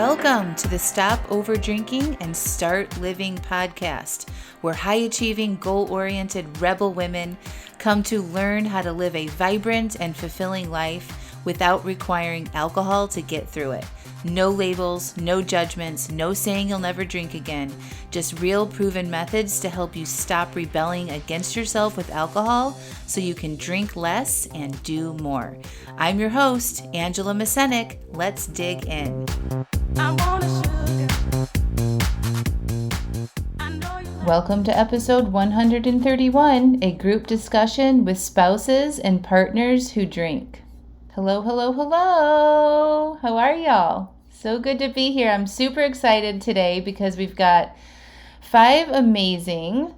Welcome to the Stop Over Drinking and Start Living podcast, where high-achieving, goal-oriented rebel women come to learn how to live a vibrant and fulfilling life without requiring alcohol to get through it. No labels, no judgments, no saying you'll never drink again. Just real proven methods to help you stop rebelling against yourself with alcohol so you can drink less and do more. I'm your host, Angela Mascenik. Let's dig in. Welcome to episode 131, a group discussion with spouses and partners who drink. Hello, hello, hello. How are y'all? So good to be here. I'm super excited today because we've got 5 amazing,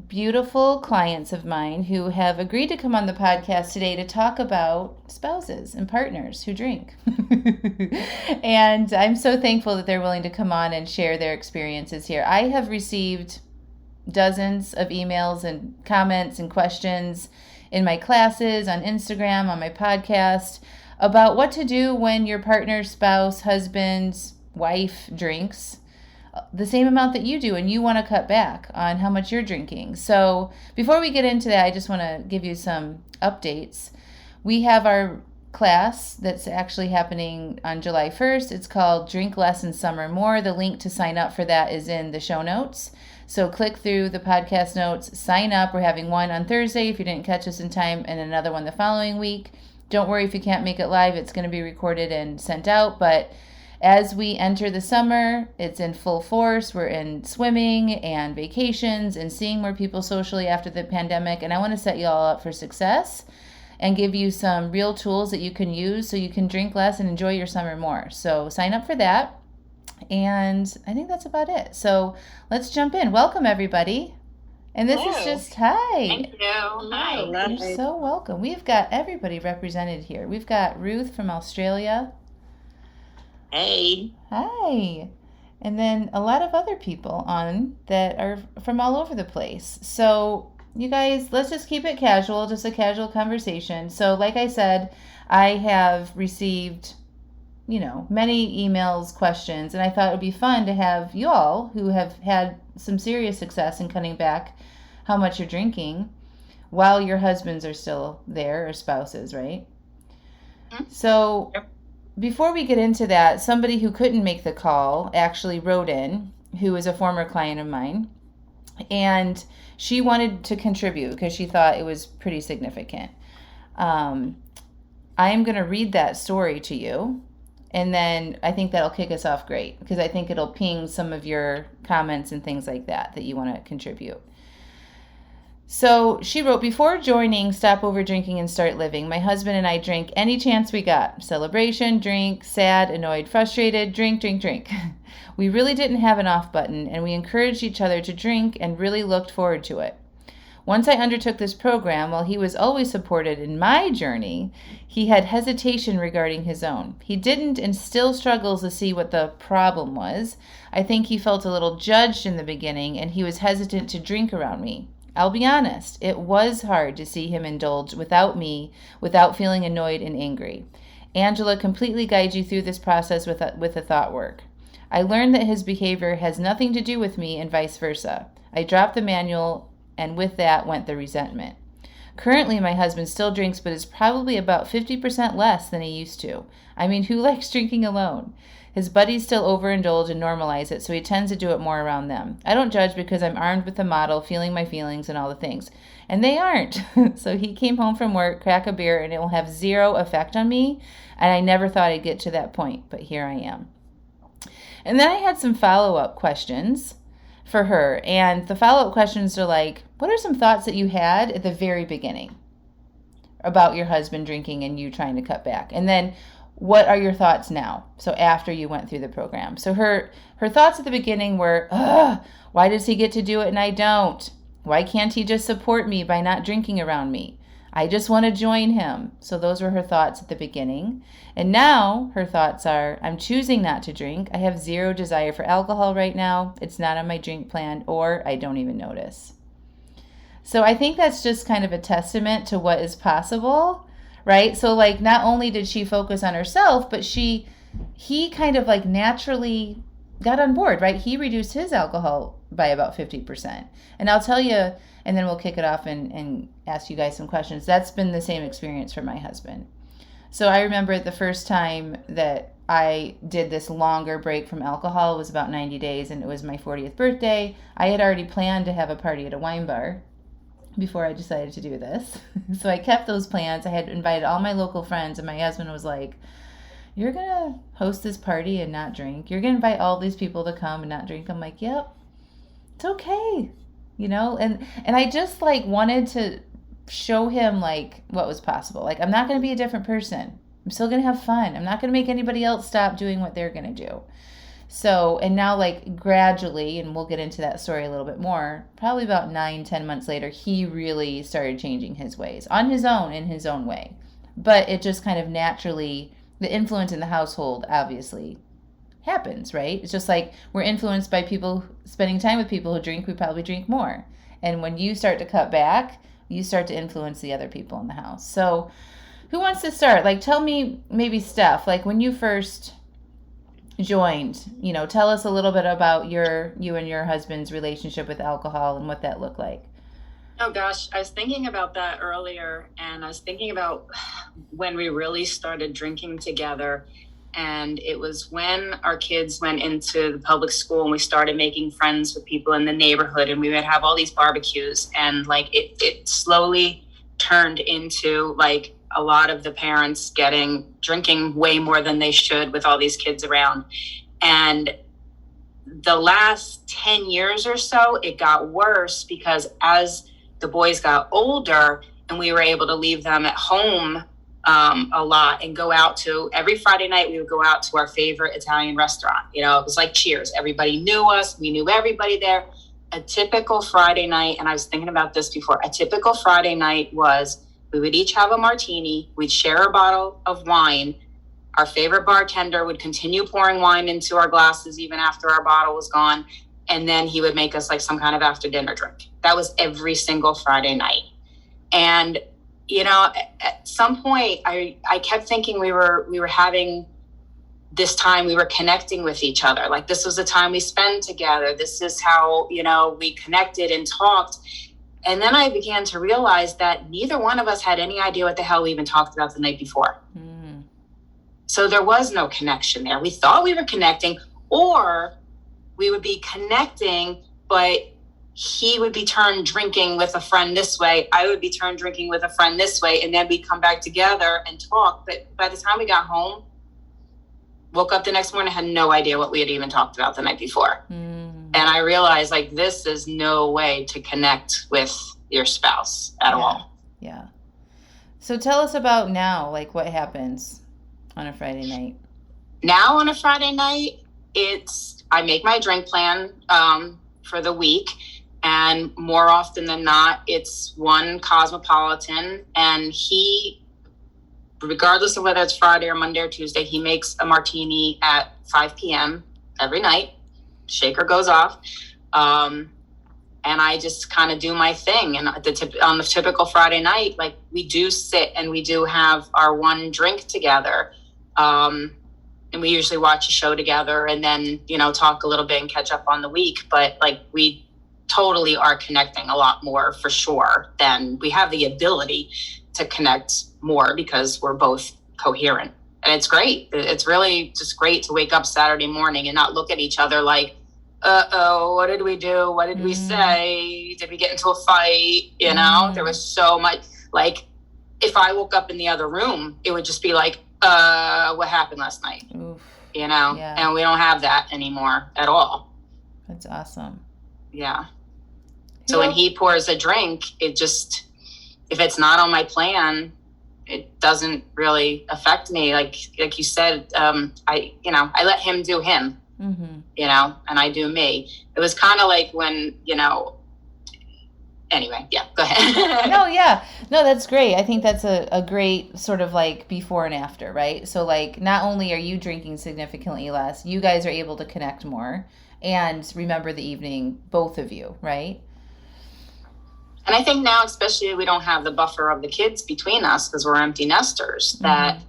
beautiful clients of mine who have agreed to come on the podcast today to talk about spouses and partners who drink. And I'm so thankful that they're willing to come on and share their experiences here. I have received dozens of emails and comments and questions in my classes, on Instagram, on my podcast, about what to do when your partner, spouse, husband, wife drinks the same amount that you do and you want to cut back on how much you're drinking. So before we get into that, I just want to give you some updates. We have our class that's actually happening on July 1st. It's called Drink Less and Summer More. The link to sign up for that is in the show notes. So click through the podcast notes, sign up. We're having one on Thursday if you didn't catch us in time, and another one the following week. Don't worry if you can't make it live. It's going to be recorded and sent out. But as we enter the summer, it's in full force. We're in swimming and vacations and seeing more people socially after the pandemic. And I want to set you all up for success and give you some real tools that you can use so you can drink less and enjoy your summer more. So sign up for that. And I think that's about it. So let's jump in. Welcome, everybody. And this is just, hi. Thank you. Hi. You're so welcome. We've got everybody represented here. We've got Ruth from Australia. Hey. Hi. And then a lot of other people on that are from all over the place. So you guys, let's just keep it casual, just a casual conversation. So like I said, I have received many emails, questions, and I thought it would be fun to have you all who have had some serious success in cutting back how much you're drinking while your husbands are still there, or spouses, right? Mm-hmm. So before we get into that, somebody who couldn't make the call actually wrote in, who is a former client of mine, and she wanted to contribute because she thought it was pretty significant. I am going to read that story to you. And then I think that'll kick us off great because I think it'll ping some of your comments and things like that you want to contribute. So she wrote, before joining Stop Over Drinking and Start Living, my husband and I drank any chance we got. Celebration, drink, sad, annoyed, frustrated, drink, drink, drink. We really didn't have an off button, and we encouraged each other to drink and really looked forward to it. Once I undertook this program, while he was always supported in my journey, he had hesitation regarding his own. He didn't and still struggles to see what the problem was. I think he felt a little judged in the beginning, and he was hesitant to drink around me. I'll be honest, it was hard to see him indulge without me, without feeling annoyed and angry. Angela completely guides you through this process with the thought work. I learned that his behavior has nothing to do with me and vice versa. I dropped the manual, and with that went the resentment. Currently, my husband still drinks, but is probably about 50% less than he used to. I mean, who likes drinking alone? His buddies still overindulge and normalize it, so he tends to do it more around them. I don't judge because I'm armed with the model, feeling my feelings and all the things. And they aren't. So he came home from work, crack a beer, and it will have zero effect on me. And I never thought I'd get to that point, but here I am. And then I had some follow-up questions for her. And the follow-up questions are like, what are some thoughts that you had at the very beginning about your husband drinking and you trying to cut back? And then what are your thoughts now? So after you went through the program. So her thoughts at the beginning were, why does he get to do it and I don't? Why can't he just support me by not drinking around me? I just want to join him. So those were her thoughts at the beginning. And now her thoughts are, I'm choosing not to drink. I have zero desire for alcohol right now. It's not on my drink plan, or I don't even notice. So I think that's just kind of a testament to what is possible, right? So like not only did she focus on herself, but she he kind of like naturally got on board, right? He reduced his alcohol by about 50%. And I'll tell you, and then we'll kick it off and ask you guys some questions. That's been the same experience for my husband. So I remember the first time that I did this longer break from alcohol was about 90 days, and it was my 40th birthday. I had already planned to have a party at a wine bar before I decided to do this. So I kept those plans. I had invited all my local friends, and my husband was like, "You're going to host this party and not drink? You're going to invite all these people to come and not drink?" I'm like, "Yep, it's okay." And I just like wanted to show him like what was possible. Like, I'm not going to be a different person. I'm still going to have fun. I'm not going to make anybody else stop doing what they're going to do. So, and now like gradually, and we'll get into that story a little bit more, probably about 9-10 months later, he really started changing his ways on his own, in his own way. But it just kind of naturally, the influence in the household obviously happens, right? It's just like we're influenced by people, spending time with people who drink, we probably drink more. And when you start to cut back, you start to influence the other people in the house. So who wants to start? Like, tell me, maybe Steph, like when you first joined, tell us a little bit about you and your husband's relationship with alcohol and what that looked like. Oh gosh, I was thinking about that earlier, and I was thinking about when we really started drinking together. And it was when our kids went into the public school and we started making friends with people in the neighborhood, and we would have all these barbecues, and like it slowly turned into like a lot of the parents drinking way more than they should with all these kids around. And the last 10 years or so, it got worse because as the boys got older and we were able to leave them at home a lot and go out to, every Friday night we would go out to our favorite Italian restaurant. It was like Cheers. Everybody knew us. We knew everybody there. A typical Friday night, and I was thinking about this before, a typical Friday night was we would each have a martini. We'd share a bottle of wine. Our favorite bartender would continue pouring wine into our glasses even after our bottle was gone. And then he would make us like some kind of after dinner drink. That was every single Friday night. And at some point, I kept thinking we were having this time, we were connecting with each other. Like, this was the time we spend together. This is how, we connected and talked. And then I began to realize that neither one of us had any idea what the hell we even talked about the night before. Mm. So there was no connection there. We thought we were connecting, or we would be connecting, but he would be turned drinking with a friend this way. I would be turned drinking with a friend this way. And then we'd come back together and talk. But by the time we got home, woke up the next morning, had no idea what we had even talked about the night before. And I realized like, this is no way to connect with your spouse at all. Yeah. So tell us about now, like what happens on a Friday night? Now on a Friday night, I make my drink plan for the week. And more often than not, it's one Cosmopolitan, and he, regardless of whether it's Friday or Monday or Tuesday, he makes a martini at 5 p.m. every night. Shaker goes off. And I just kind of do my thing. And on the typical Friday night, like, we do sit and we do have our one drink together. And we usually watch a show together and then, talk a little bit and catch up on the week. But like, we totally are connecting a lot more for sure than we have the ability to connect more because we're both coherent. And it's great. It's really just great to wake up Saturday morning and not look at each other like, uh-oh, what did we do? What did we say? Did we get into a fight? There was so much, like, if I woke up in the other room, it would just be like, what happened last night? Oof. Yeah. And we don't have that anymore at all. That's awesome. Yeah. So when he pours a drink, it just, if it's not on my plan, it doesn't really affect me. Like you said, I let him do him, and I do me. It was kind of like when, anyway, yeah, go ahead. No, that's great. I think that's a great sort of like before and after, right? So like, not only are you drinking significantly less, you guys are able to connect more and remember the evening, both of you, right? And I think now, especially, we don't have the buffer of the kids between us because we're empty nesters, that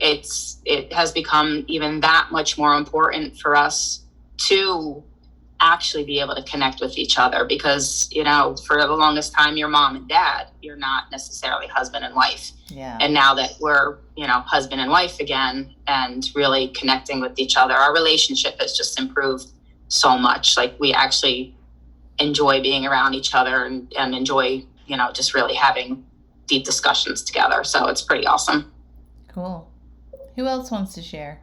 it has become even that much more important for us to actually be able to connect with each other, because, for the longest time, you're mom and dad, you're not necessarily husband and wife. Yeah. And now that we're, husband and wife again and really connecting with each other, our relationship has just improved so much. Like, we actually enjoy being around each other and enjoy, just really having deep discussions together. So it's pretty awesome. Cool. Who else wants to share?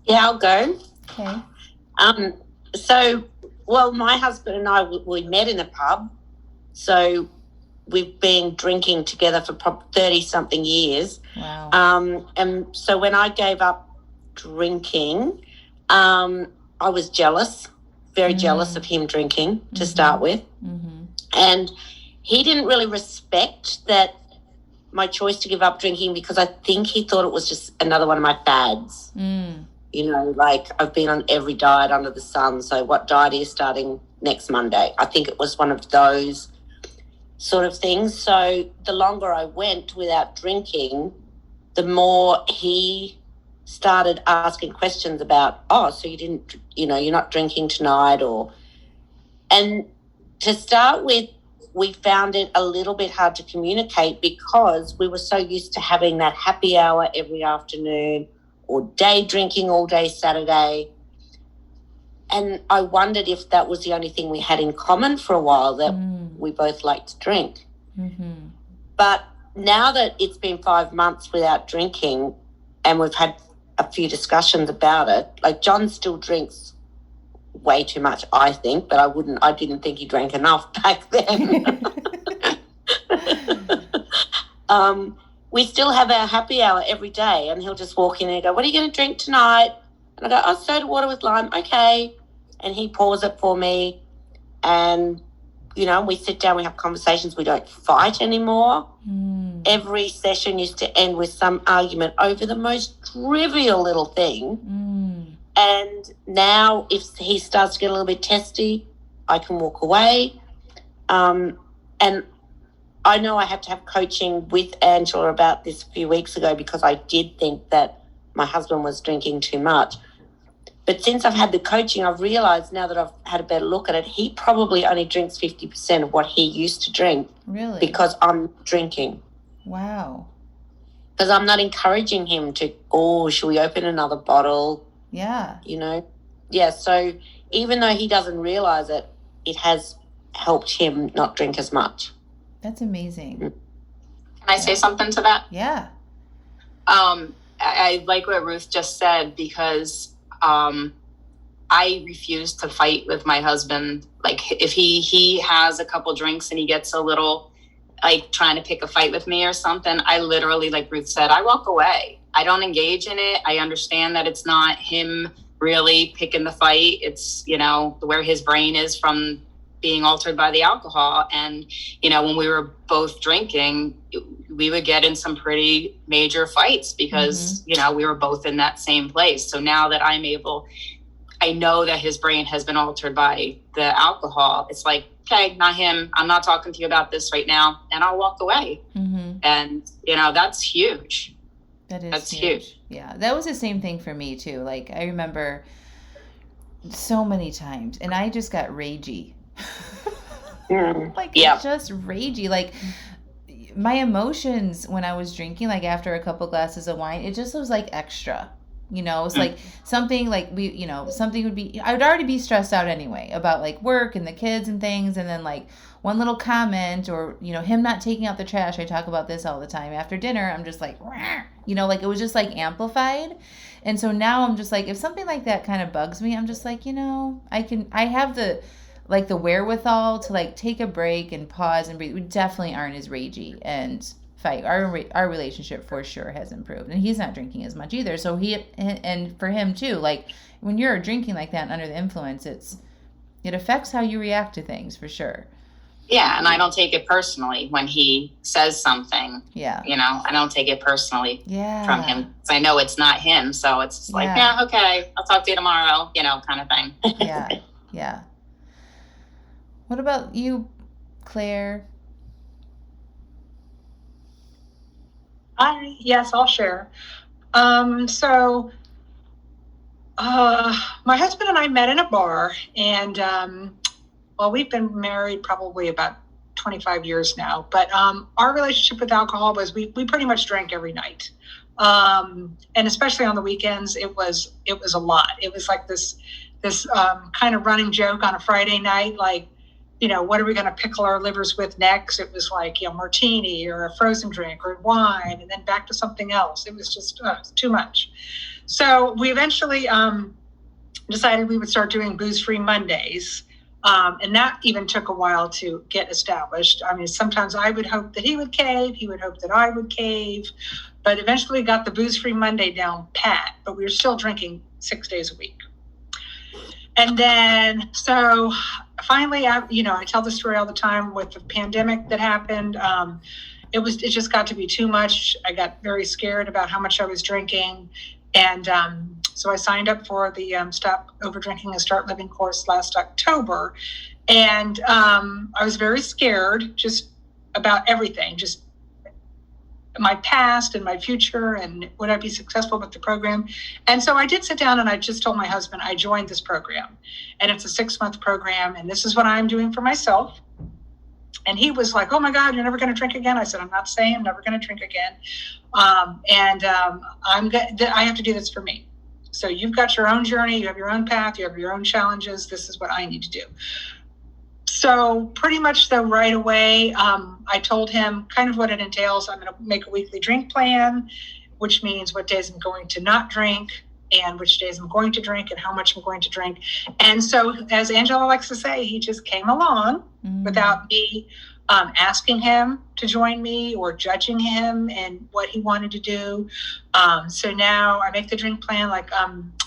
Yeah, I'll go. Okay. So, my husband and I, we met in a pub. So we've been drinking together for 30-something years. Wow. And so when I gave up drinking, I was jealous, very jealous of him drinking to start with. Mm-hmm. And he didn't really respect that my choice to give up drinking, because I think he thought it was just another one of my fads. Like, I've been on every diet under the sun. So what diet are you starting next Monday? I think it was one of those sort of things. So the longer I went without drinking, the more he started asking questions about, so you didn't, you're not drinking tonight, and to start with, we found it a little bit hard to communicate because we were so used to having that happy hour every afternoon or day drinking all day Saturday. And I wondered if that was the only thing we had in common for a while, that we both liked to drink. Mm-hmm. But now that it's been 5 months without drinking and we've had a few discussions about it, like, John still drinks way too much, I think, but I didn't think he drank enough back then. We still have our happy hour every day, and he'll just walk in and go, "What are you going to drink tonight?" And I go, "Soda water with lime." "Okay." And he pours it for me, and, we sit down, we have conversations. We don't fight anymore. Every session used to end with some argument over the most trivial little thing. And now if he starts to get a little bit testy, I can walk away. And I know I had to have coaching with Angela about this a few weeks ago, because I did think that my husband was drinking too much. But since I've had the coaching, I've realised now that I've had a better look at it, he probably only drinks 50% of what he used to drink. Really? Because I'm drinking. Wow. Because I'm not encouraging him to, should we open another bottle? Yeah. Yeah, so even though he doesn't realise it, it has helped him not drink as much. That's amazing. Can I say something to that? Yeah. I like what Ruth just said, because I refuse to fight with my husband. Like, if he has a couple drinks and he gets a little, like, trying to pick a fight with me or something, I literally, like Ruth said, I walk away. I don't engage in it. I understand that it's not him really picking the fight. It's, where his brain is from being altered by the alcohol. And, when we were both drinking, we would get in some pretty major fights because, we were both in that same place. So now that I know that his brain has been altered by the alcohol, it's like, okay, not him. I'm not talking to you about this right now. And I'll walk away. And, that's huge. That's huge. Yeah. That was the same thing for me too. Like, I remember so many times, and I just got ragey. Just ragey. Like, my emotions when I was drinking, like after a couple glasses of wine, it just was like extra. It's like something like something would be, I would already be stressed out anyway about like work and the kids and things. And then like one little comment or, him not taking out the trash. I talk about this all the time. After dinner, I'm just like, like it was just like amplified. And so now I'm just like, if something like that kind of bugs me, I'm just like, I have the wherewithal to like take a break and pause and breathe. We definitely aren't as ragey and fight. Our relationship for sure has improved, and he's not drinking as much either. So and for him too, like when you're drinking like that and under the influence, it affects how you react to things for sure. Yeah, and I don't take it personally when he says something. Yeah. I don't take it personally from him. Because I know it's not him, so it's just like, okay, I'll talk to you tomorrow, kind of thing. Yeah. What about you, Claire? Yes, I'll share. So my husband and I met in a bar, and well, we've been married probably about 25 years now, but our relationship with alcohol was we pretty much drank every night. And especially on the weekends, it was a lot. It was like this kind of running joke on a Friday night, like, what are we going to pickle our livers with next? It was like, martini or a frozen drink or wine, and then back to something else. It was just too much. So we eventually decided we would start doing booze-free Mondays. And that even took a while to get established. I mean, sometimes I would hope that he would cave. He would hope that I would cave. But eventually got the booze-free Monday down pat. But we were still drinking 6 days a week. And then, so finally, I tell the story all the time with the pandemic that happened. It just got to be too much. I got very scared about how much I was drinking. And so I signed up for the Stop Over Drinking and Start Living course last October. And I was very scared just about everything, just my past and my future, and would I be successful with the program? And so I did sit down and I just told my husband I joined this program. And it's a 6-month program, and this is what I'm doing for myself. And he was like, oh my God, you're never going to drink again? I said, I'm not saying I'm never going to drink again. I have to do this for me. So you've got your own journey, you have your own path, you have your own challenges. This is what I need to do. So pretty much though, right away, I told him kind of what it entails. I'm going to make a weekly drink plan, which means what days I'm going to not drink and which days I'm going to drink and how much I'm going to drink. And so, as Angela likes to say, he just came along without me asking him to join me or judging him and what he wanted to do. So now I make the drink plan, like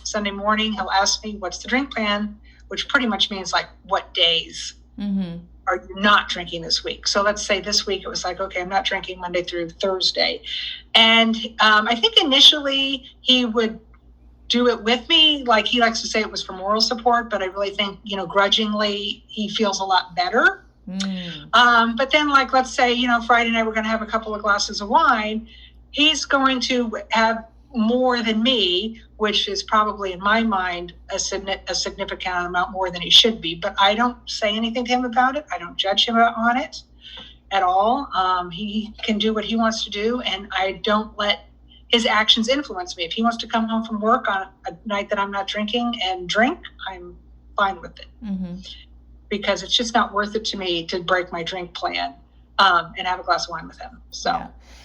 Sunday morning, he'll ask me, what's the drink plan? Which pretty much means like, what days are you not drinking this week? So let's say this week it was like, okay, I'm not drinking Monday through Thursday. And I think initially he would do it with me. Like he likes to say it was for moral support, but I really think, grudgingly he feels a lot better. But then like, let's say, Friday night, we're going to have a couple of glasses of wine. He's going to have more than me, which is probably in my mind a significant amount more than he should be. But I don't say anything to him about it. I don't judge him on it at all. He can do what he wants to do, and I don't let his actions influence me. If he wants to come home from work on a night that I'm not drinking and drink, I'm fine with it. Because it's just not worth it to me to break my drink plan and have a glass of wine with him. So,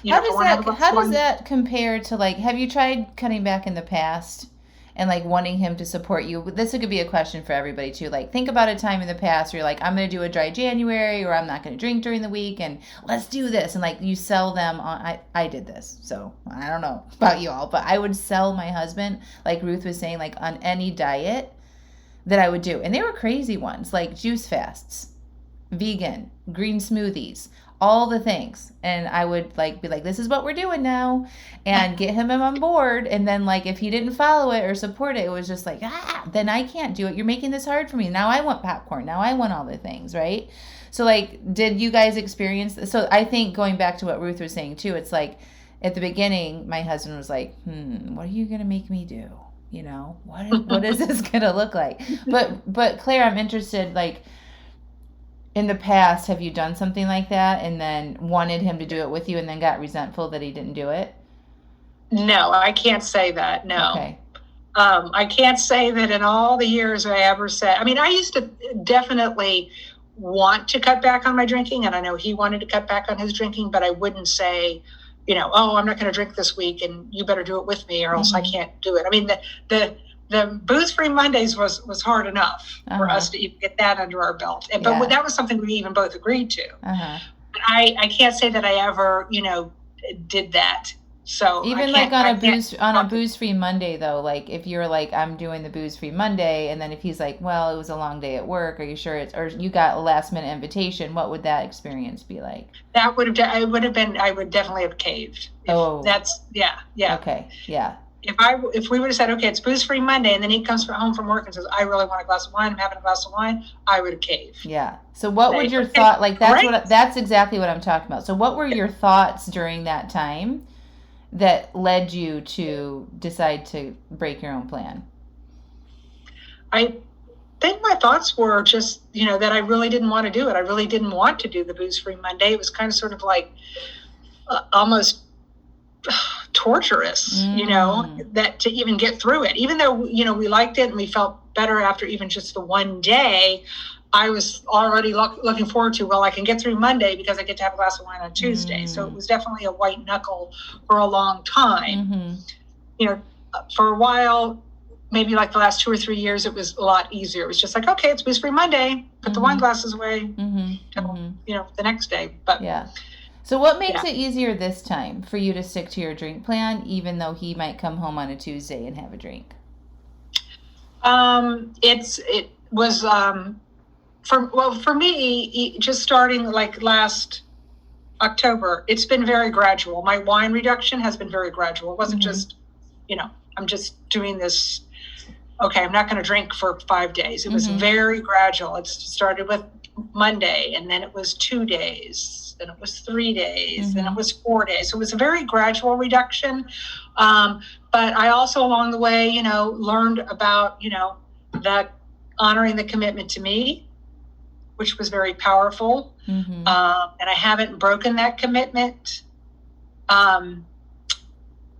how does that compare to, like, have you tried cutting back in the past and like wanting him to support you? This could be a question for everybody too. Like, think about a time in the past where you're like, I'm going to do a dry January, or I'm not going to drink during the week, and let's do this. And like, you sell them on, I did this. So I don't know about you all, but I would sell my husband, like Ruth was saying, like on any diet that I would do. And they were crazy ones, like juice fasts, vegan, green smoothies, all the things. And I would like be like, this is what we're doing now, and get him on board. And then like, if he didn't follow it or support it, it was just like, then I can't do it. You're making this hard for me. Now I want popcorn. Now I want all the things, right? So like, did you guys experience this? So I think going back to what Ruth was saying too, it's like at the beginning, my husband was like, what are you going to make me do? What is this going to look like? But Claire, I'm interested, like, in the past, have you done something like that and then wanted him to do it with you and then got resentful that he didn't do it? No, I can't say that. No. Okay. I can't say that in all the years I ever said, I mean, I used to definitely want to cut back on my drinking, and I know he wanted to cut back on his drinking, but I wouldn't say, oh, I'm not going to drink this week and you better do it with me or else I can't do it. I mean, the booze-free Mondays was hard enough for us to even get that under our belt. But that was something we even both agreed to. But I can't say that I ever, did that. So even like on a booze-free Monday though, like if you're like, I'm doing the booze-free Monday, and then if he's like, well, it was a long day at work, are you sure or you got a last-minute invitation, what would that experience be like? I would definitely have caved. Yeah. Okay, yeah. If we would have said, okay, it's booze-free Monday, and then he comes home from work and says, I really want a glass of wine, I'm having a glass of wine, I would have caved. Yeah. So what would your thought, like that's exactly what I'm talking about. So what were your thoughts during that time? that led you to decide to break your own plan? I think my thoughts were just, that I really didn't want to do it. I really didn't want to do the booze-free Monday. It was kind of sort of like almost torturous, that to even get through it. Even though, we liked it and we felt better after even just the one day, I was already looking forward to, I can get through Monday because I get to have a glass of wine on Tuesday. So it was definitely a white knuckle for a long time. For a while, maybe like the last 2 or 3 years, it was a lot easier. It was just like, okay, it's booze-free Monday. Put the wine glasses away till, the next day. But yeah. So what makes it easier this time for you to stick to your drink plan, even though he might come home on a Tuesday and have a drink? It was for me, just starting like last October, it's been very gradual. My wine reduction has been very gradual. It wasn't just, I'm just doing this. Okay, I'm not going to drink for 5 days. It was very gradual. It started with Monday, and then it was 2 days, then it was 3 days, then it was 4 days. So it was a very gradual reduction. But I also along the way, learned about, that honoring the commitment to me, which was very powerful. And I haven't broken that commitment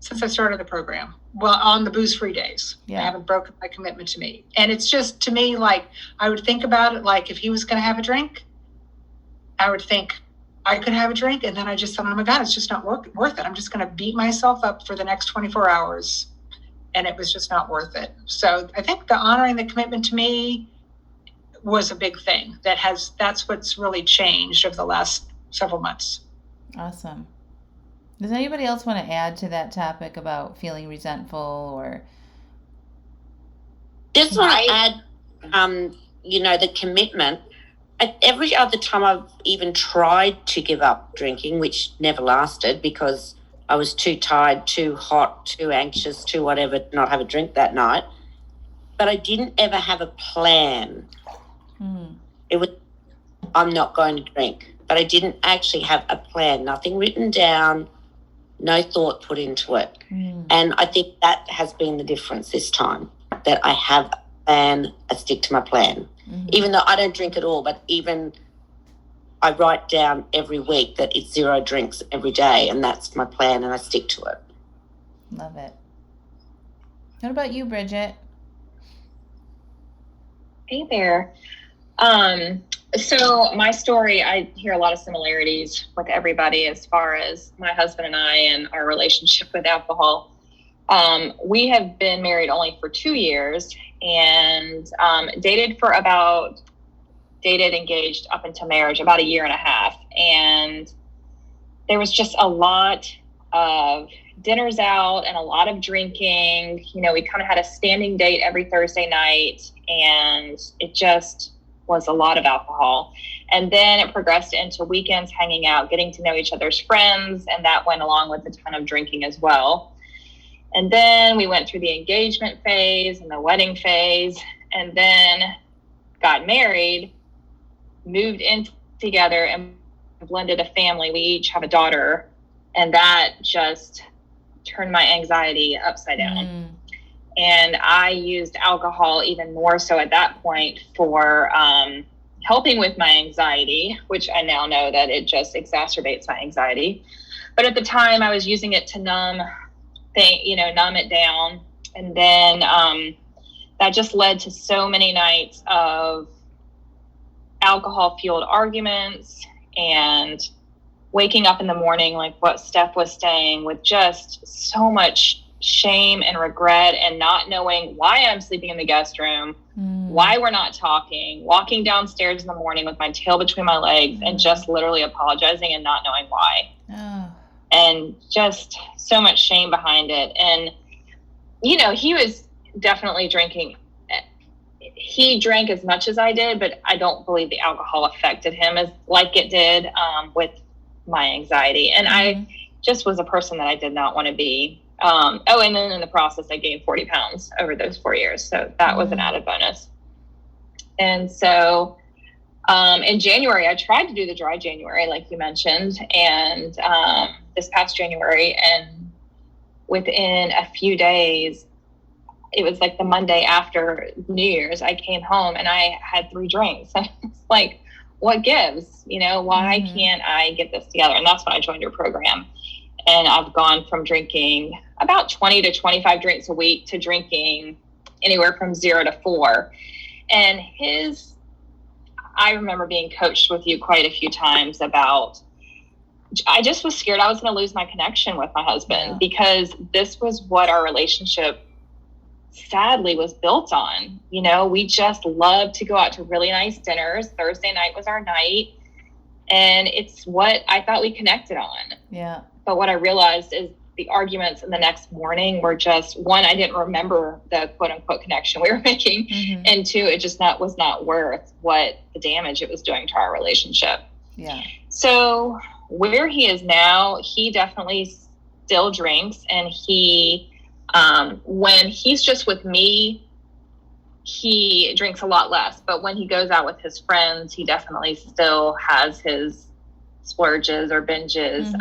since I started the program. Well, on the booze-free days. I haven't broken my commitment to me. And it's just, to me, like, I would think about it like if he was going to have a drink, I would think I could have a drink. And then I just thought, oh my God, it's just not worth it. I'm just going to beat myself up for the next 24 hours. And it was just not worth it. So I think the honoring the commitment to me was a big thing. That's what's really changed over the last several months. Awesome. Does anybody else want to add to that topic about feeling resentful or? Just want to add, the commitment. Every other time I've even tried to give up drinking, which never lasted because I was too tired, too hot, too anxious, too whatever, to not have a drink that night. But I didn't ever have a plan. It was, I'm not going to drink. But I didn't actually have a plan, nothing written down, no thought put into it. And I think that has been the difference this time, that I have a plan, I stick to my plan. Even though I don't drink at all, but even I write down every week that it's 0 drinks every day, and that's my plan, and I stick to it. Love it. What about you, Bridget? Hey there. So my story, I hear a lot of similarities with everybody as far as my husband and I and our relationship with alcohol. We have been married only for 2 years and engaged up into marriage about 1.5 years. And there was just a lot of dinners out and a lot of drinking. We kind of had a standing date every Thursday night, and it just was a lot of alcohol. And then it progressed into weekends hanging out, getting to know each other's friends, and that went along with a ton of drinking as well. And then we went through the engagement phase and the wedding phase, and then got married, moved in together, and blended a family. We each have a daughter, and that just turned my anxiety upside down. And I used alcohol even more so at that point for helping with my anxiety, which I now know that it just exacerbates my anxiety. But at the time, I was using it to numb it down. And then that just led to so many nights of alcohol-fueled arguments and waking up in the morning, like what Steph was saying, with just so much shame and regret and not knowing why I'm sleeping in the guest room, why we're not talking, walking downstairs in the morning with my tail between my legs and just literally apologizing and not knowing why. And just so much shame behind it. And, he was definitely drinking. He drank as much as I did, but I don't believe the alcohol affected him as like it did with my anxiety. And I just was a person that I did not want to be. And then in the process, I gained 40 pounds over those 4 years. So that was an added bonus. And so in January, I tried to do the dry January, like you mentioned, and this past January, and within a few days, it was like the Monday after New Year's, I came home and I had 3 drinks. And it's like, what gives? You know, why can't I get this together? And that's when I joined your program. And I've gone from drinking about 20 to 25 drinks a week to drinking anywhere from 0 to 4. And I remember being coached with you quite a few times about, I just was scared I was going to lose my connection with my husband, because this was what our relationship sadly was built on. You know, we just loved to go out to really nice dinners. Thursday night was our night. And it's what I thought we connected on. Yeah. But what I realized is the arguments in the next morning were just, one, I didn't remember the quote unquote connection we were making. And 2, it just was not worth what the damage it was doing to our relationship. Yeah. So where he is now, he definitely still drinks, and he, when he's just with me, he drinks a lot less. But when he goes out with his friends, he definitely still has his splurges or binges.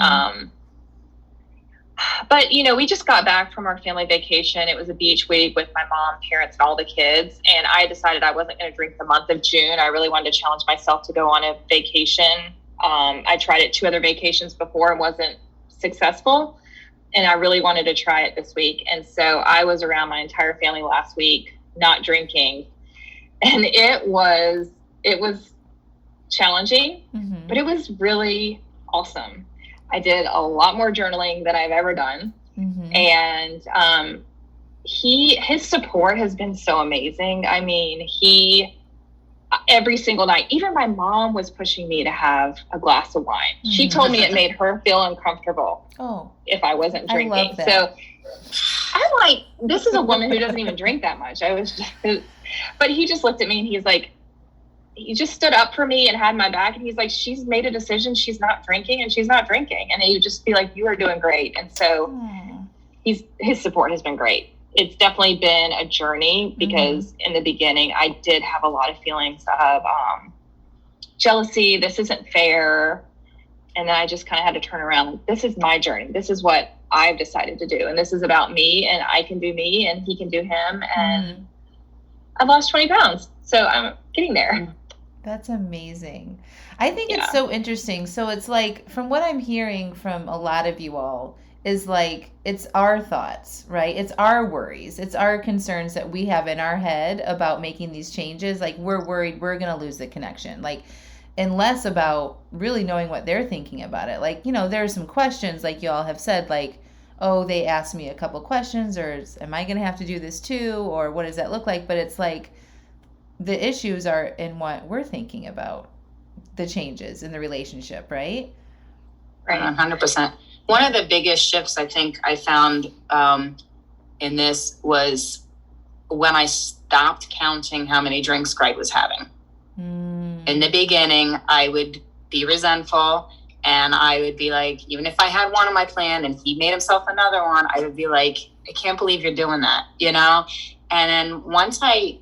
But, you know, we just got back from our family vacation. It was a beach week with my mom, parents, and all the kids. And I decided I wasn't going to drink the month of June. I really wanted to challenge myself to go on a vacation. I tried it 2 other vacations before and wasn't successful. And I really wanted to try it this week. And so I was around my entire family last week, not drinking. And it was challenging, but it was really awesome. I did a lot more journaling than I've ever done. And his support has been so amazing. I mean, every single night, even my mom was pushing me to have a glass of wine. She told me it made her feel uncomfortable if I wasn't drinking. I love that. So I'm like, this is a woman who doesn't even drink that much. But he just looked at me and he's like, he just stood up for me and had my back. And he's like, she's made a decision. She's not drinking and she's not drinking. And he would just be like, you are doing great. And so his support has been great. It's definitely been a journey, because in the beginning, I did have a lot of feelings of jealousy. This isn't fair. And then I just kind of had to turn around. This is my journey. This is what I've decided to do. And this is about me, and I can do me and he can do him. And I've lost 20 pounds. So I'm getting there. That's amazing. I think it's so interesting. So it's like, from what I'm hearing from a lot of you all, is like, it's our thoughts, right? It's our worries. It's our concerns that we have in our head about making these changes. Like, we're worried we're going to lose the connection. Like, and less about really knowing what they're thinking about it. Like, you know, there are some questions, like you all have said, like, oh, they asked me a couple questions, or am I going to have to do this too? Or what does that look like? But it's like, the issues are in what we're thinking about, the changes in the relationship, right? Right, 100%. One of the biggest shifts I think I found in this was when I stopped counting how many drinks Greg was having. In the beginning, I would be resentful, and I would be like, even if I had one on my plan and he made himself another one, I would be like, I can't believe you're doing that, you know? And then once I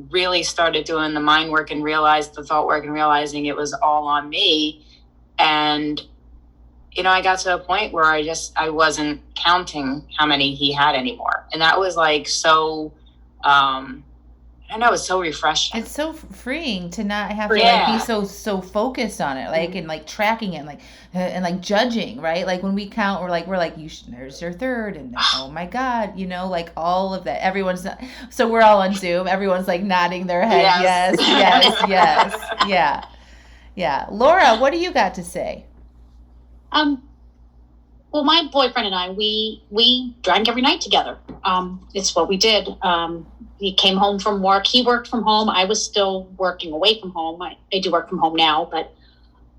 really started doing the mind work and realized the thought work and realizing it was all on me, and you know, I got to a point where I wasn't counting how many he had anymore. And that was like so, I know, it's so refreshing. It's so freeing to not have to like be so focused on it, like, and like tracking it, and like judging, right? Like when we count, we're like, there's your third, and oh my God, you know, like all of that. Everyone's not, so we're all on Zoom. Everyone's like nodding their head. Yes. Yeah. Laura, what do you got to say? Well, my boyfriend and I, we drank every night together. It's what we did. He came home from work. He worked from home. I was still working away from home. I do work from home now, but,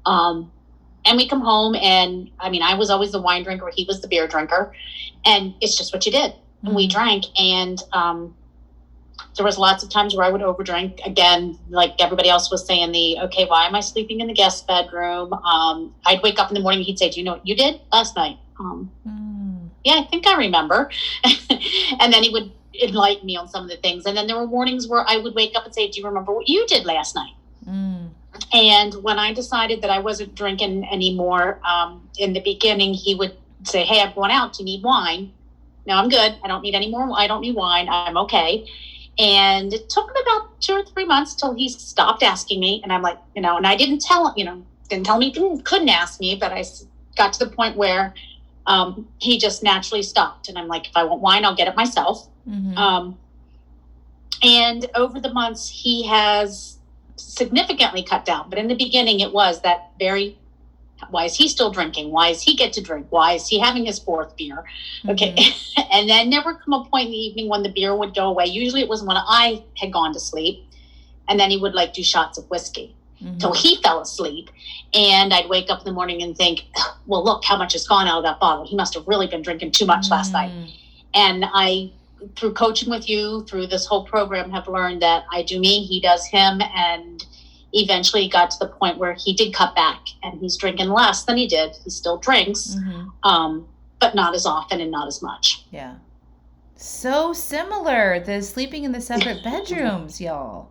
and we come home, and I mean, I was always the wine drinker. He was the beer drinker, and it's just what you did. And we drank, and, there was lots of times where I would overdrink. Again, like everybody else was saying, okay, why am I sleeping in the guest bedroom? I'd wake up in the morning and he'd say, do you know what you did last night? Yeah, I think I remember. And then he would enlighten me on some of the things. And then there were mornings where I would wake up and say, do you remember what you did last night? And when I decided that I wasn't drinking anymore, in the beginning, he would say, hey, I'm going out. Do you need wine? no, I'm good. I don't need any more. I don't need wine. I'm okay. And it took him about 2 or 3 months till he stopped asking me. And I'm like, and I didn't tell him, didn't tell me he couldn't ask me, but I got to the point where he just naturally stopped. And I'm like, if I want wine, I'll get it myself. Mm-hmm. And over the months, he has significantly cut down. But in the beginning, it was that why is he still drinking? Why does he get to drink? Why is he having his 4th beer? Okay. Mm-hmm. And then there would come a point in the evening when the beer would go away. Usually it was when I had gone to sleep. And then he would do shots of whiskey till he fell asleep. And I'd wake up in the morning and think, well, look how much has gone out of that bottle. He must have really been drinking too much last night. And I, through coaching with you, through this whole program, have learned that I do me, he does him. And eventually got to the point where he did cut back and he's drinking less than he did. He still drinks, but not as often and not as much. Yeah. So similar. The sleeping in the separate bedrooms, y'all.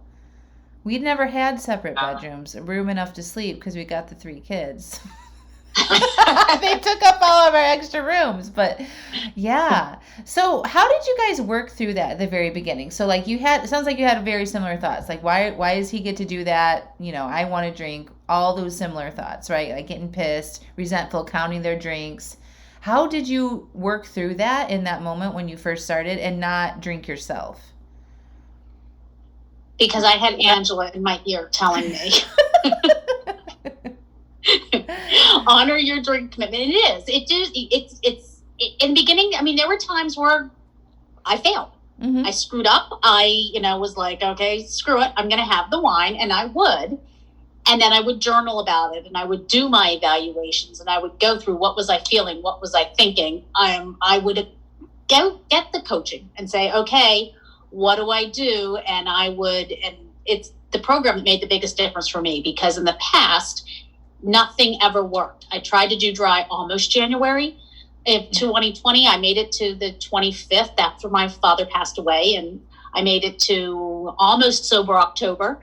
We'd never had separate bedrooms, a room enough to sleep because we got the 3 kids. They took up all of our extra rooms, but yeah. So how did you guys work through that at the very beginning? So it sounds like you had very similar thoughts. Like why does he get to do that? I want to drink, all those similar thoughts, right? Like getting pissed, resentful, counting their drinks. How did you work through that in that moment when you first started and not drink yourself? Because I had Angela in my ear telling me, honor your drink commitment. It's in the beginning. I mean, there were times where I failed. I screwed up. I, was like, okay, screw it. I'm going to have the wine. And I would. And then I would journal about it and I would do my evaluations and I would go through what was I feeling? What was I thinking? I would get the coaching and say, okay, what do I do? And it's the program that made the biggest difference for me because in the past, nothing ever worked. I tried to do dry almost January of 2020. I made it to the 25th after my father passed away, and I made it to almost sober October.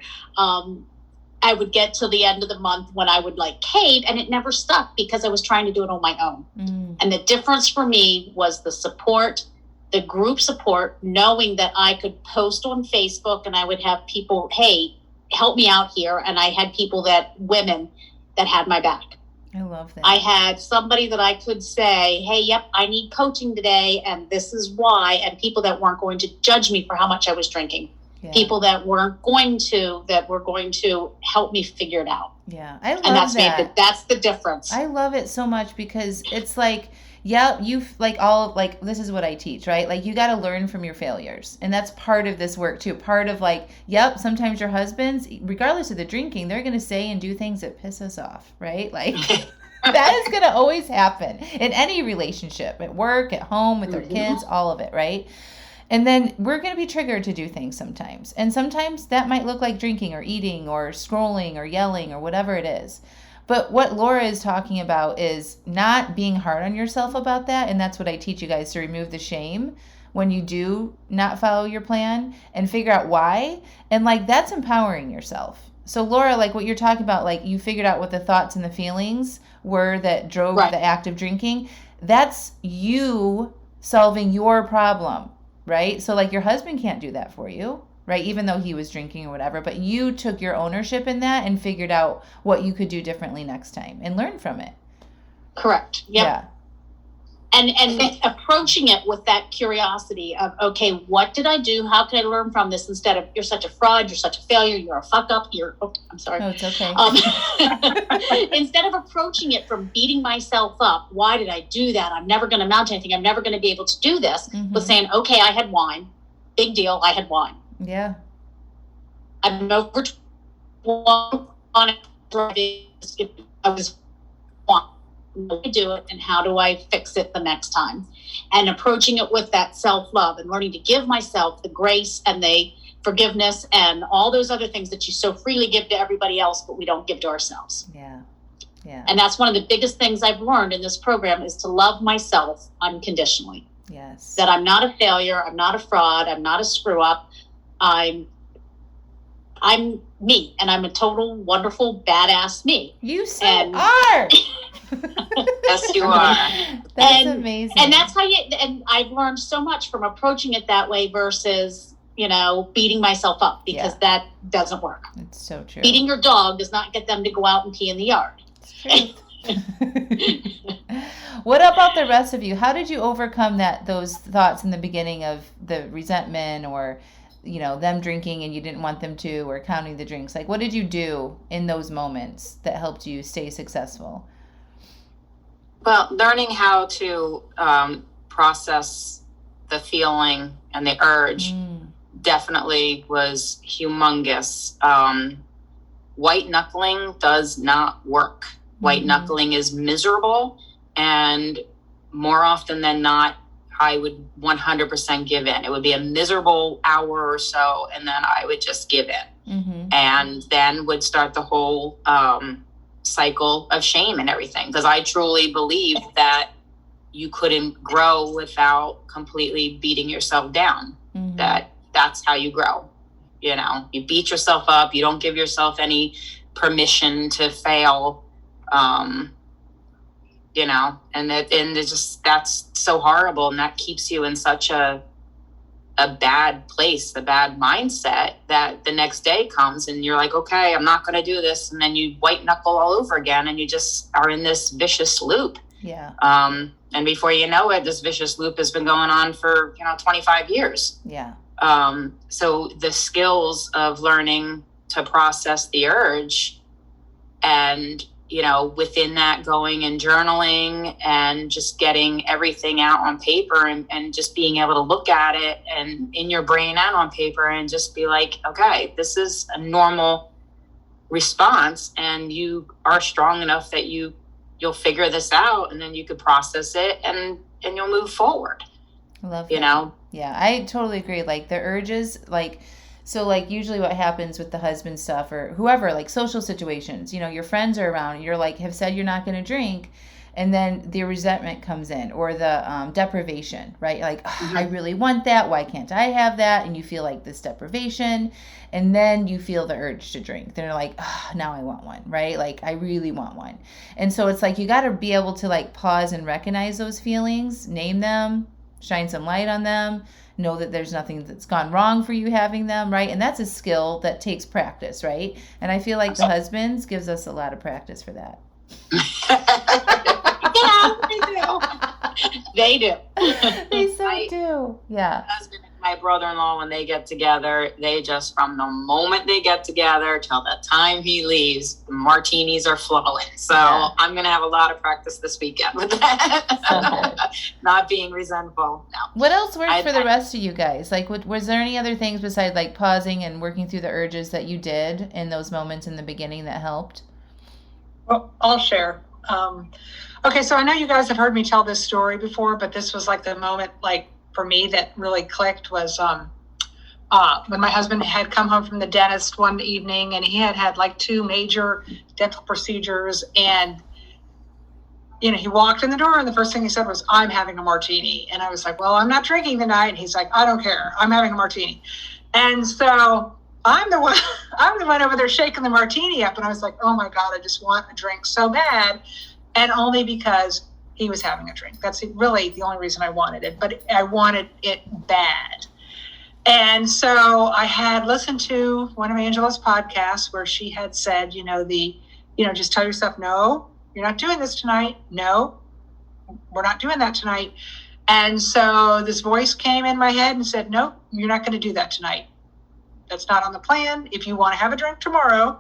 I would get to the end of the month when I would cave, and it never stuck because I was trying to do it on my own. And the difference for me was the support, the group support, knowing that I could post on Facebook and I would have people, hey, help me out here. And I had women that had my back. I love that. I had somebody that I could say, hey, yep, I need coaching today. And this is why. And people that weren't going to judge me for how much I was drinking. Yeah. People that were going to help me figure it out. Yeah. I love that. That's the difference. I love it so much because it's this is what I teach, right? You got to learn from your failures. And that's part of this work too. Part of sometimes your husbands, regardless of the drinking, they're going to say and do things that piss us off, right? That is going to always happen in any relationship, at work, at home, with our kids, all of it, right? And then we're going to be triggered to do things sometimes. And sometimes that might look like drinking or eating or scrolling or yelling or whatever it is. But what Laura is talking about is not being hard on yourself about that. And that's what I teach you guys, to remove the shame when you do not follow your plan and figure out why. And that's empowering yourself. So Laura, what you're talking about, you figured out what the thoughts and the feelings were that drove the act of drinking. That's you solving your problem, right? So your husband can't do that for you. Right, even though he was drinking or whatever, but you took your ownership in that and figured out what you could do differently next time and learn from it. Correct. Yep. Yeah. And approaching it with that curiosity of, okay, what did I do? How can I learn from this? Instead of, you're such a fraud, you're such a failure, you're a fuck up, I'm sorry. No, it's okay. Instead of approaching it from beating myself up, why did I do that? I'm never going to amount to anything. I'm never going to be able to do this. But saying, okay, I had wine. Big deal. I had wine. Yeah. I'm over on it. I was how do I do it and how do I fix it the next time? And approaching it with that self-love and learning to give myself the grace and the forgiveness and all those other things that you so freely give to everybody else, but we don't give to ourselves. Yeah. Yeah. And that's one of the biggest things I've learned in this program is to love myself unconditionally. Yes. That I'm not a failure. I'm not a fraud. I'm not a screw up. I'm me, and I'm a total wonderful badass me. You so are. Yes, you are. That's amazing. And that's how and I've learned so much from approaching it that way versus, beating myself up, because that doesn't work. It's so true. Beating your dog does not get them to go out and pee in the yard. It's true. What about the rest of you? How did you overcome those thoughts in the beginning of the resentment, or them drinking and you didn't want them to, or counting the drinks? Like, what did you do in those moments that helped you stay successful? Well, learning how to process the feeling and the urge definitely was humongous. White knuckling does not work. White knuckling is miserable, and more often than not, I would 100% give in. It would be a miserable hour or so, and then I would just give in, and then would start the whole cycle of shame and everything, because I truly believe that you couldn't grow without completely beating yourself down. That's how you grow. You beat yourself up. You don't give yourself any permission to fail. That's so horrible, and that keeps you in such a bad place, a bad mindset, that the next day comes and you're like, okay, I'm not going to do this. And then you white knuckle all over again, and you just are in this vicious loop. Yeah. And before you know it, this vicious loop has been going on for, 25 years. Yeah. So the skills of learning to process the urge, and, within that, going and journaling and just getting everything out on paper, and just being able to look at it and in your brain and on paper, and just be like, okay, this is a normal response, and you are strong enough that you'll figure this out, and then you could process it, and you'll move forward. I love that. Yeah, I totally agree. Like, the urges, usually what happens with the husband stuff, or whoever, like social situations, your friends are around, you're like, have said you're not going to drink, and then the resentment comes in, or the deprivation, right? Like, I really want that. Why can't I have that? And you feel like this deprivation, and then you feel the urge to drink. Then you're like, now I want one, right? Like, I really want one. And so it's like, you got to be able to like pause and recognize those feelings, name them, shine some light on them, know that there's nothing that's gone wrong for you having them, right? And that's a skill that takes practice, right? And I feel like the husbands gives us a lot of practice for that. They do. They do. Yeah. My husband and my brother-in-law, when they get together, they just, from the moment they get together till the time he leaves, the martinis are flowing. So I'm going to have a lot of practice this weekend with that. Not being resentful. No. What else worked for the rest of you guys? Like, was there any other things besides like pausing and working through the urges that you did in those moments in the beginning that helped? Well, I'll share. Okay, so I know you guys have heard me tell this story before, but this was like the moment, like, for me that really clicked was when my husband had come home from the dentist one evening, and he had like 2 major dental procedures, and he walked in the door, and the first thing he said was, I'm having a martini. And I was like, well, I'm not drinking tonight. And he's like, I don't care, I'm having a martini. And so I'm the one over there shaking the martini up, and I was like, oh my God, I just want a drink so bad. And only because he was having a drink. That's really the only reason I wanted it, but I wanted it bad. And so I had listened to one of Angela's podcasts where she had said, just tell yourself, no, you're not doing this tonight. No, we're not doing that tonight. And so this voice came in my head and said, no, you're not going to do that tonight. That's not on the plan. If you want to have a drink tomorrow,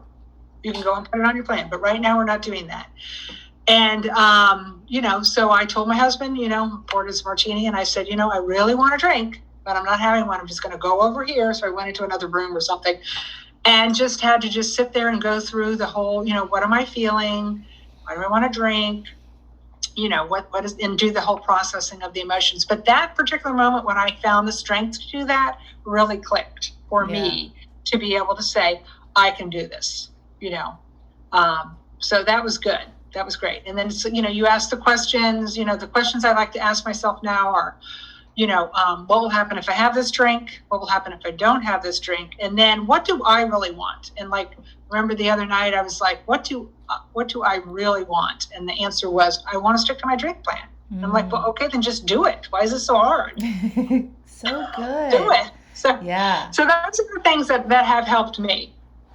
you can go and put it on your plan. But right now we're not doing that. And, so I told my husband, poured his martini, and I said, I really want a drink, but I'm not having one. I'm just going to go over here. So I went into another room or something, and just had to just sit there and go through the whole, what am I feeling? Why do I want to drink? What is, and do the whole processing of the emotions. But that particular moment when I found the strength to do that really clicked for me to be able to say, I can do this, so that was good. That was great. And then, you ask the questions, the questions I like to ask myself now are, what will happen if I have this drink? What will happen if I don't have this drink? And then what do I really want? And like, remember the other night I was like, what do I really want? And the answer was, I want to stick to my drink plan. Mm. I'm like, well, okay, then just do it. Why is it so hard? So good. Do it. So yeah. So those are the things that have helped me.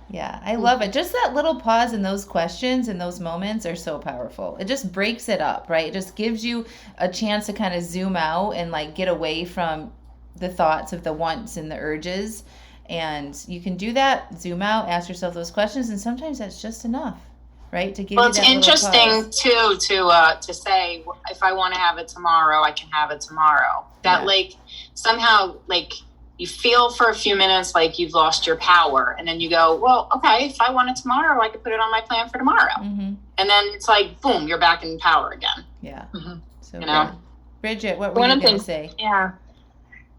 Yeah, I love it. Just that little pause in those questions and those moments are so powerful. It just breaks it up, right? It just gives you a chance to kind of zoom out and like get away from the thoughts of the wants and the urges. And you can do that, zoom out, ask yourself those questions, and sometimes that's just enough, right? To give you that little pause. Well, it's interesting too to say, if I want to have it tomorrow, I can have it tomorrow. That like somehow like you feel for a few minutes like you've lost your power, and then you go, well, okay, if I want it tomorrow, I could put it on my plan for tomorrow. Mm-hmm. And then it's like, boom, you're back in power again. Yeah. Mm-hmm. So good. Bridget, what were you going to say? Yeah.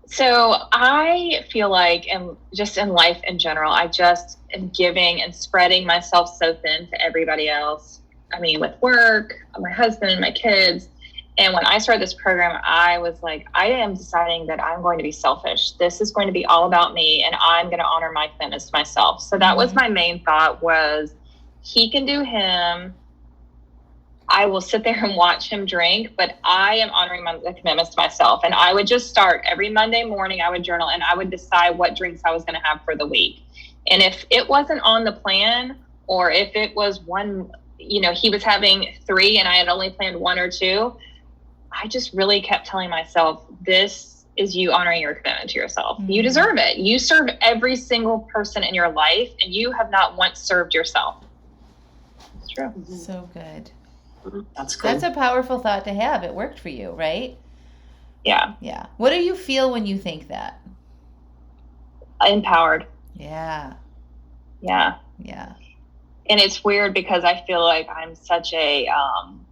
So I feel like, and just in life in general, I just am giving and spreading myself so thin to everybody else. I mean, with work, my husband, my kids. And when I started this program, I was like, I am deciding that I'm going to be selfish. This is going to be all about me, and I'm going to honor my commitments to myself. So that was my main thought, was he can do him. I will sit there and watch him drink, but I am honoring my commitments to myself. And I would just start every Monday morning, I would journal, and I would decide what drinks I was going to have for the week. And if it wasn't on the plan, or if it was one, he was having 3 and I had only planned 1 or 2, I just really kept telling myself, this is you honoring your commitment to yourself. Mm-hmm. You deserve it. You serve every single person in your life, and you have not once served yourself. It's true. Mm-hmm. So good. That's good. That's a powerful thought to have. It worked for you, right? Yeah. Yeah. What do you feel when you think that? Empowered. Yeah. Yeah. Yeah. And it's weird because I feel like I'm such a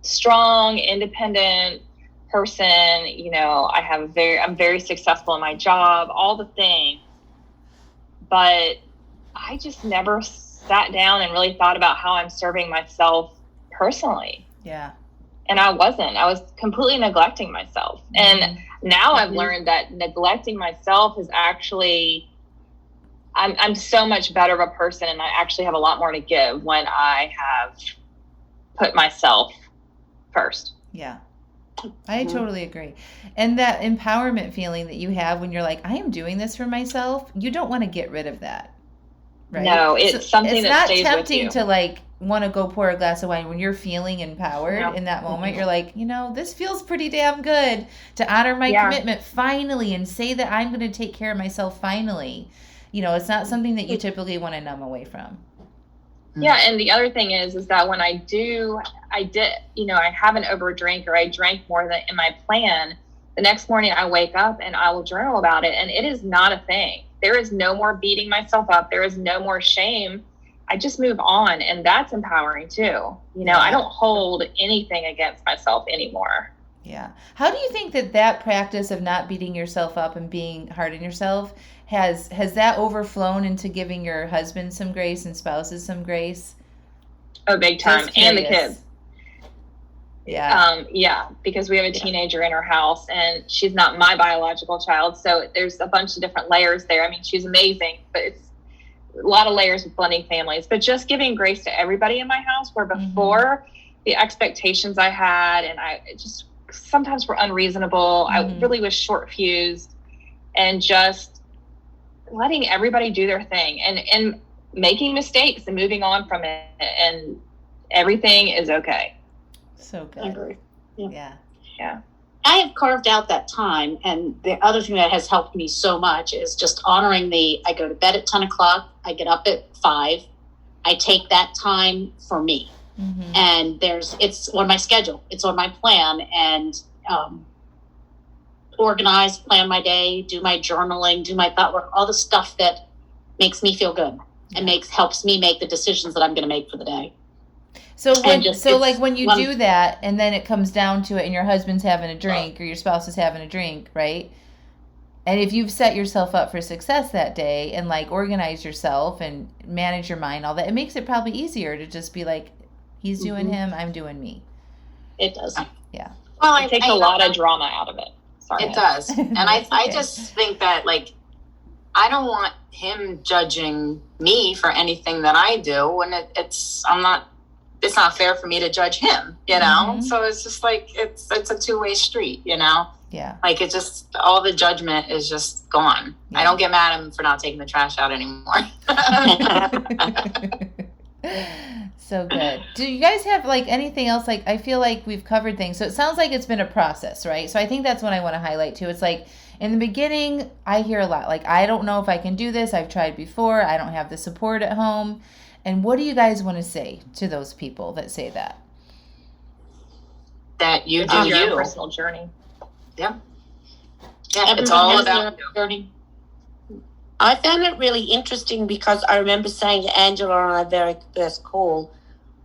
strong, independent person. I'm very successful in my job, all the things. But I just never sat down and really thought about how I'm serving myself personally. Yeah. And I wasn't. I was completely neglecting myself. Mm-hmm. And now I've learned that neglecting myself is actually, I'm so much better of a person, and I actually have a lot more to give when I have put myself first. Yeah. I totally agree. And that empowerment feeling that you have when you're like, I am doing this for myself, you don't want to get rid of that. Right? No, it's something that stays with you. It's not tempting to like want to go pour a glass of wine when you're feeling empowered in that moment. You're like, this feels pretty damn good to honor my commitment finally and say that I'm going to take care of myself finally. It's not something that you typically want to numb away from. Yeah, and the other thing is that when I have an overdrink, or I drank more than in my plan, the next morning I wake up and I will journal about it, and it is not a thing. There is no more beating myself up. There is no more shame. I just move on, and that's empowering too. I don't hold anything against myself anymore. Yeah. How do you think that practice of not beating yourself up and being hard on yourself has that overflown into giving your husband some grace and spouses some grace? Oh, big time. And the kids. Yeah. Because we have a teenager in our house, and she's not my biological child. So there's a bunch of different layers there. I mean, she's amazing, but it's a lot of layers with blending families. But just giving grace to everybody in my house, where before the expectations I had, and I just sometimes were unreasonable. I really was short fused, and just letting everybody do their thing and making mistakes and moving on from it, and everything is okay. So good. I agree. Yeah. I have carved out that time, and the other thing that has helped me so much is just honoring I go to bed at 10 o'clock, I get up at 5, I take that time for me. Mm-hmm. And it's on my schedule, it's on my plan, and organize, plan my day, do my journaling, do my thought work, all the stuff that makes me feel good and helps me make the decisions that I'm going to make for the day. So when you do that, and then it comes down to it, and your husband's having a drink or your spouse is having a drink, right? And if you've set yourself up for success that day and like organize yourself and manage your mind, all that, it makes it probably easier to just be like, he's doing him, I'm doing me. It does. Yeah. Well, it takes a lot of drama out of it. Sorry. It does. And I Okay. just think that, like, I don't want him judging me for anything that I do, and it's not fair for me to judge him, you know? Mhm. So it's just like, it's a two-way street, you know? Yeah. Like, it just, all the judgment is just gone. Yeah. I don't get mad at him for not taking the trash out anymore. So good. Do you guys have like anything else? Like, I feel like we've covered things. So it sounds like it's been a process, right? So I think that's what I want to highlight too. It's like in the beginning, I hear a lot like, I don't know if I can do this. I've tried before. I don't have the support at home. And what do you guys want to say to those people that say that? That you do Your own you. personal journey. Yeah, Everyone it's all has about their journey. I found it really interesting because I remember saying to Angela on our very first call,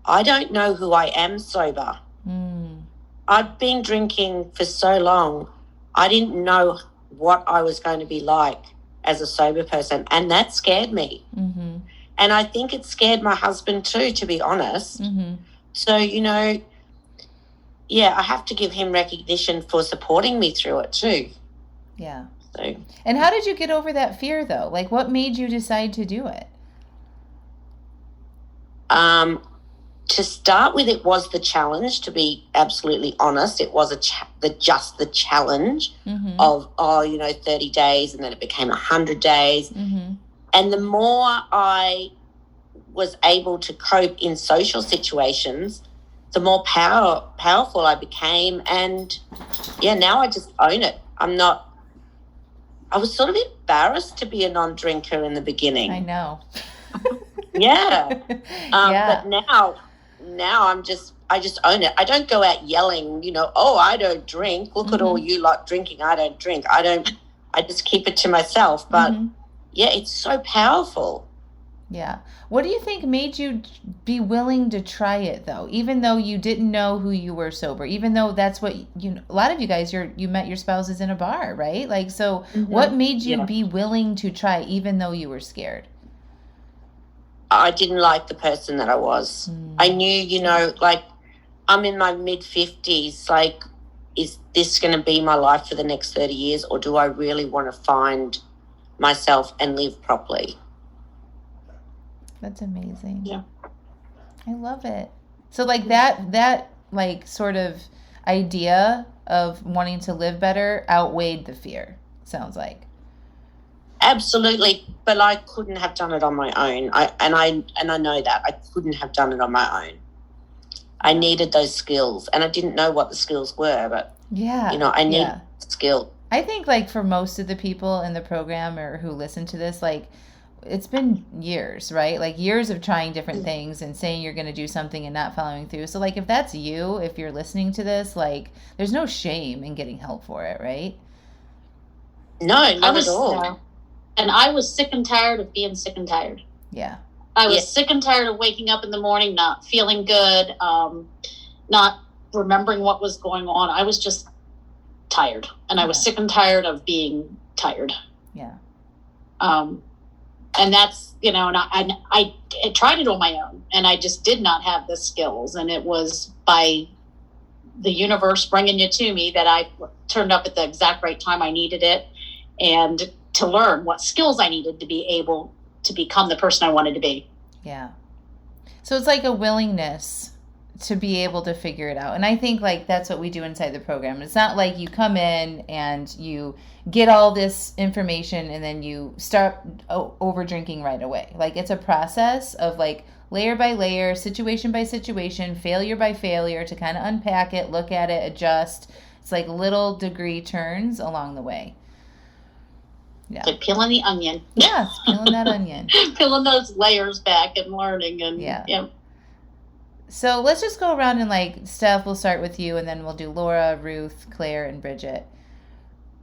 I don't know who I am sober. Mm. I'd been drinking for so long, I didn't know what I was going to be like as a sober person, and that scared me. Mm-hmm. And I think it scared my husband too, to be honest. Mm-hmm. So, you know, yeah, I have to give him recognition for supporting me through it too. Yeah. So, And how did you get over that fear though? Like, what made you decide to do it? to start with, it was the challenge. To be absolutely honest, it was just the challenge Mm-hmm. of 30 days, and then it became 100 days. Mm-hmm. And the more I was able to cope in social situations, the more powerful I became. And yeah, now I just own it. I was sort of embarrassed to be a non-drinker in the beginning. I know. Yeah. Yeah. But now I just own it. I don't go out yelling, oh, I don't drink. Look at all you lot drinking. I don't drink. I just keep it to myself. But Mhm. yeah, it's so powerful. Yeah. What do you think made you be willing to try it though? Even though you didn't know who you were sober, even though that's what a lot of you guys, you met your spouses in a bar, right? Like, so what made you Yeah. be willing to try even though you were scared? I didn't like the person that I was. I knew, like, I'm in my mid-50s. Like, is this going to be my life for the next 30 years, or do I really want to find myself and live properly? That's amazing. Yeah. I love it. So like that like sort of idea of wanting to live better outweighed the fear, sounds like. Absolutely, but I couldn't have done it on my own. I know that I couldn't have done it on my own. I needed those skills, and I didn't know what the skills were, but Yeah. I need yeah. skill. I think like for most of the people in the program or who listen to this, like it's been years, right? Like years of trying different things and saying you're going to do something and not following through. So like if that's you, if you're listening to this, like there's no shame in getting help for it, right? No, not at all. No. And I was sick and tired of being sick and tired. Yeah. I was Yeah. sick and tired of waking up in the morning, not feeling good, not remembering what was going on. I was just tired, and I was sick and tired of being tired. Yeah. And that's, and I tried it on my own, and I just did not have the skills. And it was by the universe bringing you to me that I turned up at the exact right time I needed it, and to learn what skills I needed to be able to become the person I wanted to be. Yeah. So it's like a willingness to be able to figure it out. And I think like that's what we do inside the program. It's not like you come in and you get all this information and then you start over drinking right away. Like it's a process of like layer by layer, situation by situation, failure by failure to kind of unpack it, look at it, adjust. It's like little degree turns along the way. Yeah. Like peeling the onion. Yeah, it's peeling that onion. Peeling those layers back and learning. And Yeah. So let's just go around and like, Steph, we'll start with you and then we'll do Laura, Ruth, Claire, and Bridget.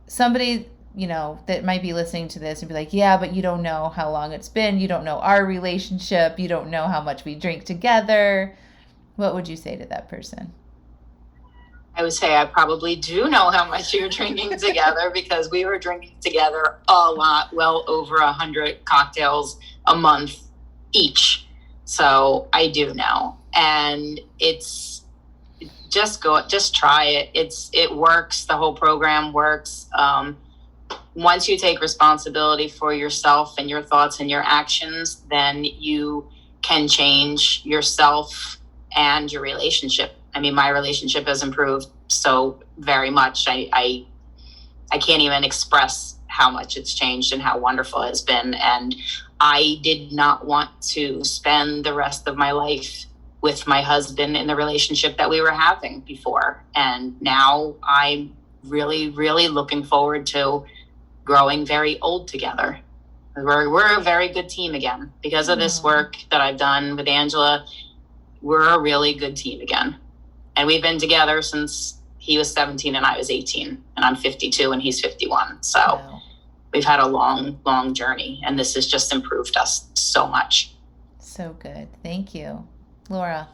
Somebody, that might be listening to this and be like, yeah, but you don't know how long it's been. You don't know our relationship. You don't know how much we drink together. What would you say to that person? I would say I probably do know how much you're drinking together because we were drinking together a lot, well over 100 cocktails a month each. So I do know. And it's just try it. It works. The whole program works. Once you take responsibility for yourself and your thoughts and your actions, then you can change yourself and your relationship. I mean, my relationship has improved so very much. I can't even express how much it's changed and how wonderful it has been. And I did not want to spend the rest of my life with my husband in the relationship that we were having before. And now I'm really, really looking forward to growing very old together. We're a very good team again. Because of this work that I've done with Angela, we're a really good team again. And we've been together since he was 17 and I was 18, and I'm 52 and he's 51. So Wow. we've had a long, long journey, and this has just improved us so much. So good. Thank you. Laura.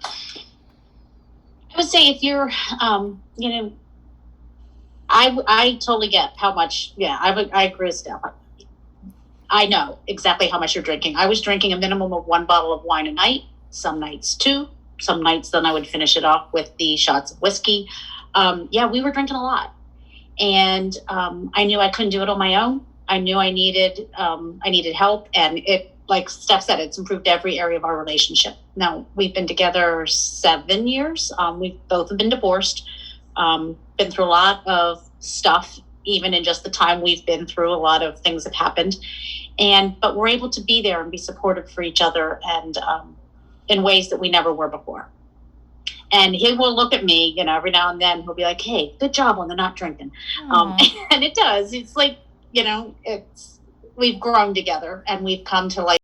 I would say if you're, I totally get how much, I agree with Steph. I know exactly how much you're drinking. I was drinking a minimum of 1 bottle of wine a night, some nights 2, some nights then I would finish it off with the shots of whiskey. We were drinking a lot. And I knew I couldn't do it on my own. I knew I needed help. And it, like Steph said, it's improved every area of our relationship. Now, we've been together 7 years. We've both been divorced, been through a lot of stuff. Even in just the time we've been through, a lot of things have happened. But we're able to be there and be supportive for each other, and in ways that we never were before. And he will look at me, every now and then he'll be like, "Hey, good job on the not drinking." And it does. It's like, we've grown together and we've come to like